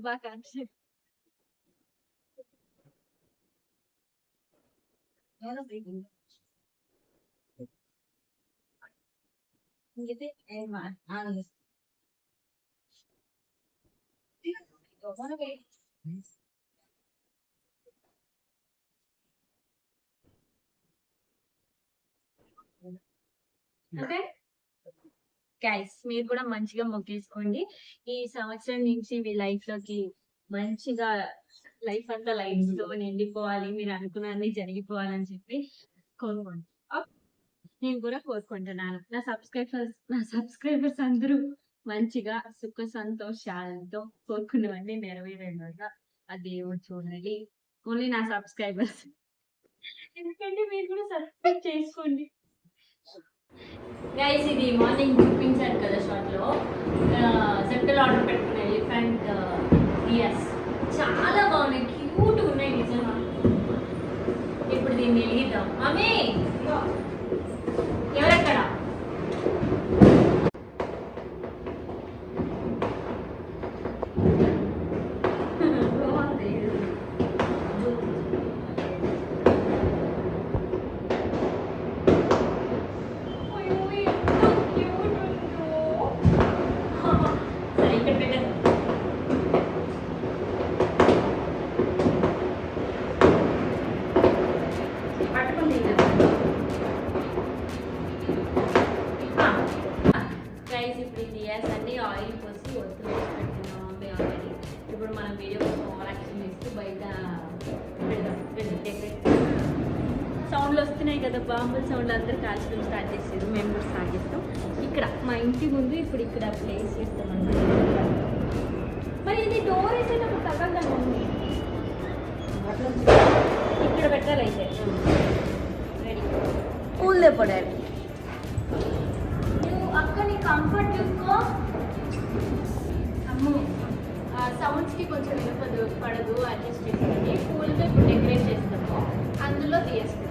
శుభాకాంక్షలు. Okay guys, మీరు కూడా మంచిగా మొక్కేసుకోండి. ఈ సంవత్సరం నుంచి మీ లైఫ్ లోకి మంచిగా లైఫ్ అంతా లైఫ్ లో నిండిపోవాలి, మీరు అనుకున్నది జరిగిపోవాలని చెప్పి కోరుకోండి. నేను కూడా కోరుకుంటున్నాను. నా సబ్స్క్రైబర్స్ అందరూ మంచిగా సుఖ సంతోషాలతో కోరుకున్నవన్నీ నెరవేరేలాగా ఆ దేవుడు చూడాలి. ఓన్లీ నా సబ్స్క్రైబర్స్, ఎందుకంటే మీరు కూడా సబ్స్క్రైబ్ చేసుకోండి. గైస్, ఇది మార్నింగ్ చూపించాను కదా షార్ట్ లో, జెప్టోలో ఆర్డర్ పెట్టుకున్న ఎలిఫెంట్ ఇయర్స్ చాలా బాగున్నాయి, క్యూట్ ఉన్నాయి నిజంగా. ఇప్పుడు దీన్ని వెలిగిద్దాం. మమ్మీ ఎవరెక్కడ? ఇప్పుడు ఈ ఇయర్స్ అన్ని ఆయిల్ పోసి ఒత్తు వేసి పెట్టుకున్నాం మమ్మీ ఆల్రెడీ. ఇప్పుడు మనం వీడియో కోసం ఓవర్ యాక్షన్ చేస్తూ బయట డెకరేట్ సౌండ్లు వస్తున్నాయి కదా, బాంబుల సౌండ్లు అందరూ కాల్చడం స్టార్ట్ చేసారు. మేము కూడా స్టార్ట్ చేస్తాం. ఇక్కడ మా ఇంటి ముందు ఇప్పుడు ఇక్కడ ప్లేస్ చేస్తాం అన్నమాట. మరి ఇది డోర్ వేసేటప్పుడు తగ్గదండి, ఇక్కడ పెట్టాలి. అయితే రెడీ పూల్ తెప్పడాలి. అక్క నీ కంఫర్ట్ చూసుకో. అమ్మో, సౌండ్స్కి కొంచెం పడదు, అడ్జస్ట్ చేసుకొని పూలతో ఇప్పుడు డెకరేట్ చేస్తాము, అందులో తీస్తాము.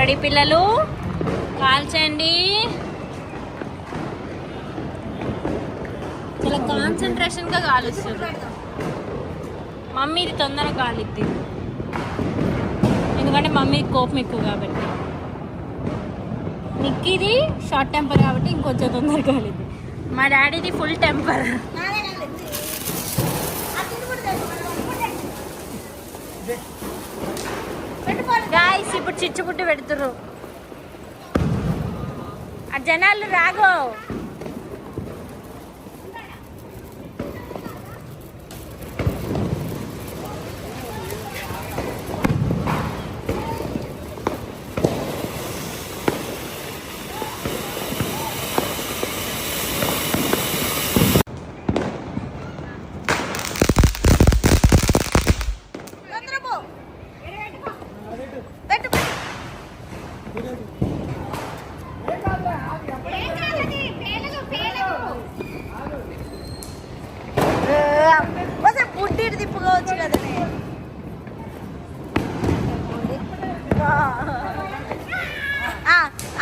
రెడీ పిల్లలు, కాల్చండి. చాలా కాన్సన్ట్రేషన్గా కాలుస్తుంది మమ్మీ. ఇది తొందరగా కాలిద్ది, ఎందుకంటే మమ్మీ కోపం ఎక్కువ కాబట్టి. నిక్కీది షార్ట్ టెంపర్ కాబట్టి ఇంకొంచెం తొందరగా కాలిద్ది. మా డాడీది ఫుల్ టెంపర్. గాయ్స్ ఇప్పుడు చిచ్చుబుట్టు పెడుతుర్రు. ఆ జనాలు రాగో. బుడ్డి తిప్పుకోవచ్చు కదా.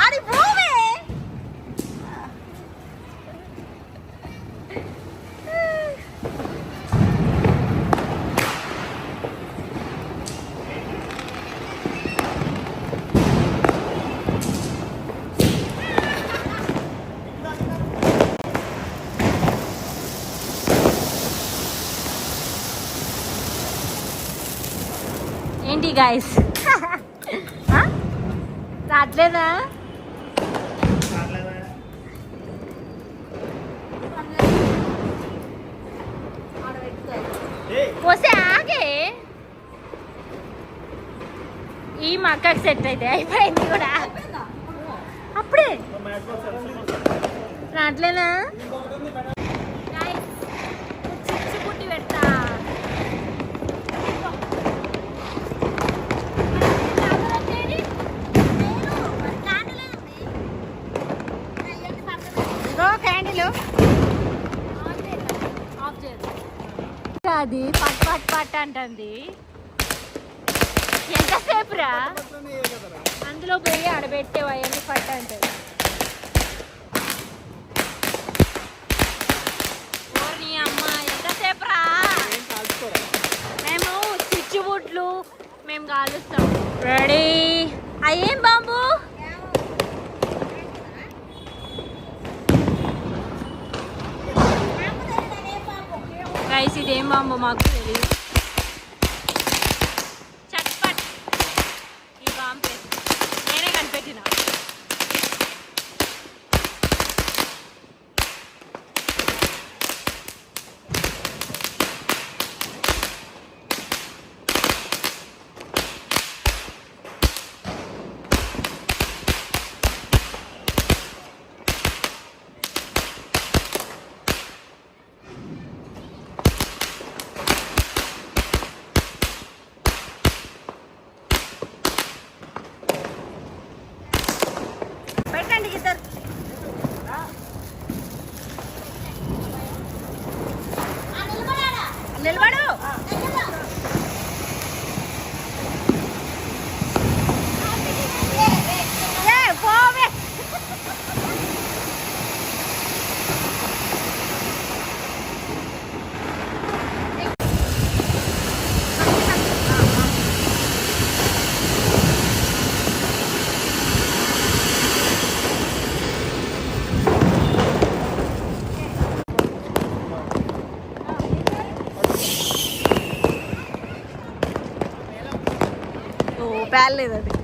ఆడి భూమి ఏంటి గాయస్ రావట్లేదా? పోసే ఆగే ఈ మా అక్కకి సెట్ అయితే అయిపోయింది కూడా. అప్పుడే రావట్లేదా? చిచ్చు పుట్టి పెడతా. అది పట్ పట్ పట్ అంటుంది. ఎంతసేపు రా అందులో పోయి ఆడబెట్టేవా అవన్నీ పట్ అంటుంది. ఓర్ని అమ్మ ఎంతసేపు రా. మేము చిచ్చుబుట్లు మేము కాలుస్తాం. రెడీ అయ్యేం బాంబు. గైస్ ఇదేం బాంబు మాకు తెలియదు. చట్పట్ ఈ బాంబు నేనే కనిపెట్టిన. నిలబడు. పోవే. పేర్లేదు అది.